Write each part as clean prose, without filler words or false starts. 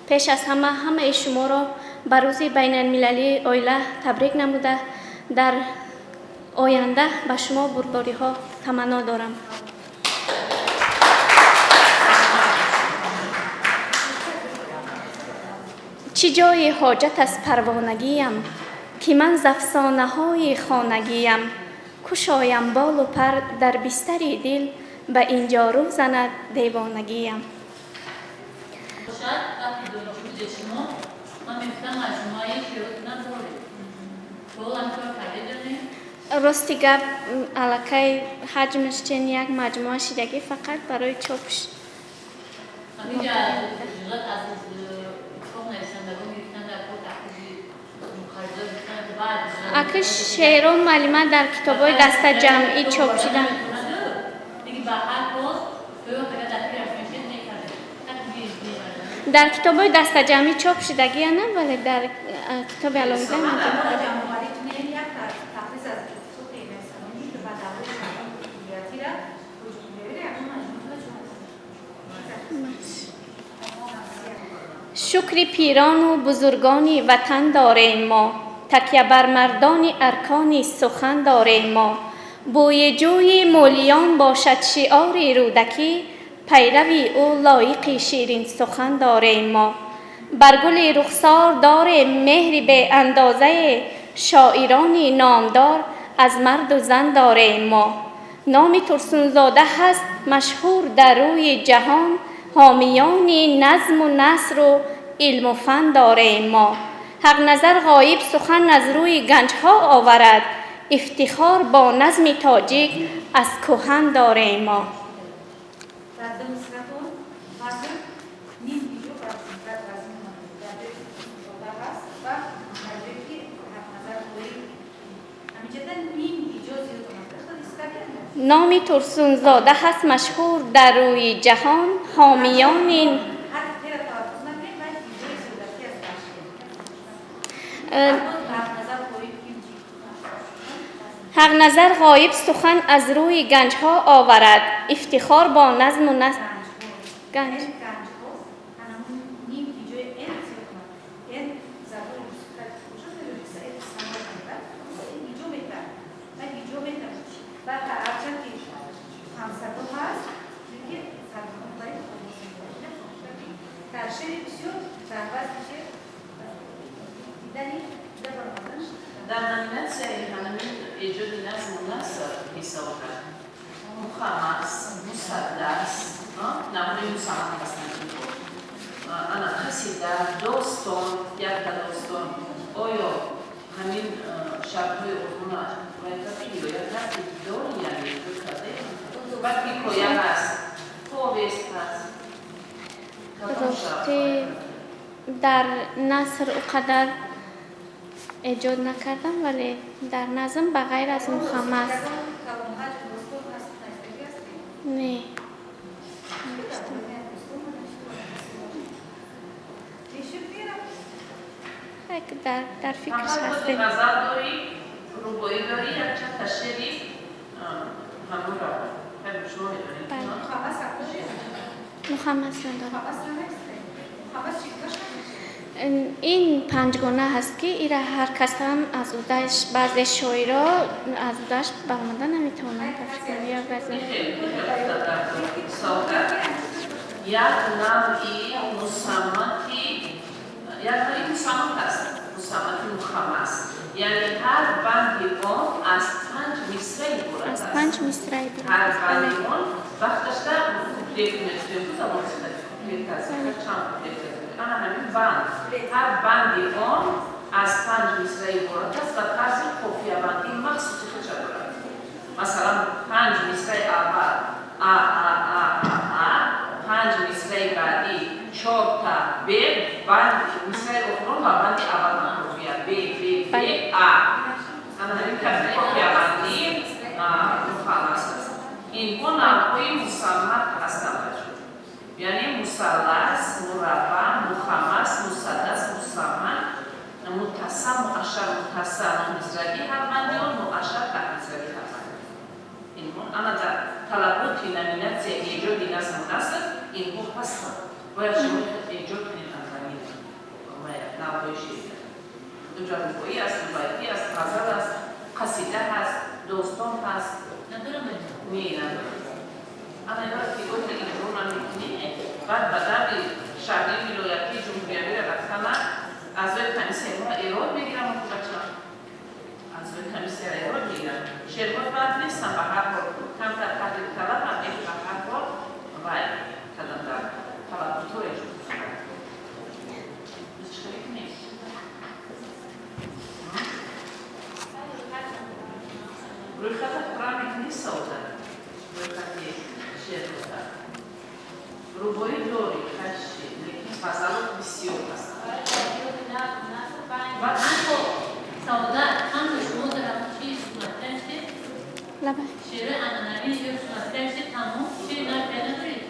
پیش از همه شما را به روز بین المللی اویله تبریک نموده در آینده به شما برداری ها تمنا دارم. چی جای حاجت از پروانگیم که من ز افسانه های خانگیم، کشایم بال و پر در بستری دل به اینجا رو زند دیوانگیم. راستی گپ علاقه حجمش چین یک مجموعه شدگی فقط برای چاپش اکش شعر و معلومات در کتاب‌های دسته جمعی چاپ شدن. در کتاب‌های دسته جمعی چاپ شدگی نه، ولی در کتاب علاوه شکر پیران و بزرگان وطن داریم ما، تکیه بر مردان ارکان سخن داریم ما. بوی جوی مولیان باشد شعار رودکی، پیروی او لایق شیرین سخن داریم ما. بر گل رخسار داریم مهر به اندازه، شاعران نامدار از مرد و زن داریم ما. نام ترسونزاده هست مشهور در روی جهان، حامیان نظم و نثر و علم و فن داریم ما. حق نظر غایب سخن از روی گنجها آورد، افتخار با نظم تاجیک از کهن داریم ما. نام ترسونزاده هست مشهور در روی جهان، حامیان حق نظر غایب سخن از روی گنج ها آورد، افتخار با نظم و نثر گنج در nominației hanımın ecudi nazm nasıl hesabı muhamas musaddas namuri musamat aslında ana kasida doston yakta doston oyo hamin şarkıyı okuna ve kapıyor ya da gidiyor yani kade bakki koyamaz povestas راستی در نثر او قدر ایجاد نکردم، ولی در نظم به غیر از مخمس نه در فکرش هستیم. نظر داری روبایی داری یک چند تشریفی همون را همون شما میدونید مخمس ندارم. این پنجگانه هست که ایره هر کس هم از اودش بعضی شاعرها از اودش برمانده نمیتونن تفکر یا بزن یک نوعی مسمتی یک نوعی مسمت است، مسمتی مخمس، یعنی هر بندی آن از 5 مصرعی بود. از 5 مصرعی بود. هر بندی آن وقتش در کوپلیت میتونیم بود اما کوپلیت است چند کوپلیت انا همین بند هر بندی آن از 5 مصرعی بود است و طرز قافیه بندی مخصوصی خود دارد. مثلا 5 مصرع اول ا ا ا ا 5 مصرع بعدی 4 تا ب بند مصرع اخرون و بند اول قافیه ب ب ب ا انا همین قافیه بندی مخلص است. این نوعی مسمت هستند، یعنی مثلث، مربع، مخمس، مسدس، مسمت، متصل، مؤشر، متصل، مصرعی هر بندی و مؤشر تحت مصرعی هر بندی. اینها انا در طلبات نومیناسیون ایجاد نظم نثر اینها هستند. باید شما ایجاد کنید نظمی اونجا روبایی است، رباعیتی است، غزل است، قصیده هست، داستان هست. ندارم ندارم. اما اینا رو که گفت این رو من میکنه بعد بدم شهری ولایتی جمهوری رفتم از روی کمیسیون ما ایراد میگیرم و بچه از روی کمیسیون ایراد میگیرم شرکت بعد نیستم به هر حال کم در تحلیل طلب هم این به هر حال رای کدام در طلب طور ایجاد کنم مشکلی نیست روی خط قرآن نیست سوزن روی خط شرکت روبایی داری خشی لیکن فضلات بسیار هست و من خب سعادت هم به شما دارم چیز مطرح شد لبه شعر عنعنوی یا مطرح شد تمام شعر نرده ندارید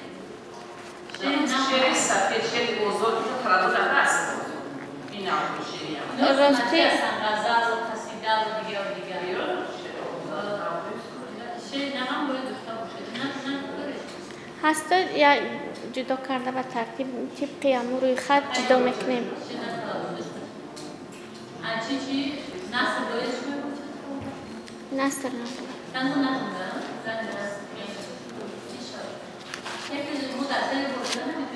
شعر سفید شعر بزرگی که تردد هست این نوع شعری هم راستی غزل و قصیده و دیگه و دیگه شعر نه هم باید داشته باشد نه دارید هست یا جدا کرده و ترتیب طبقی هم روی خط جدا میکنیم چی؟ نصر باید شما نصر تنگو نخوندم زن دست یکی مدرسه بردن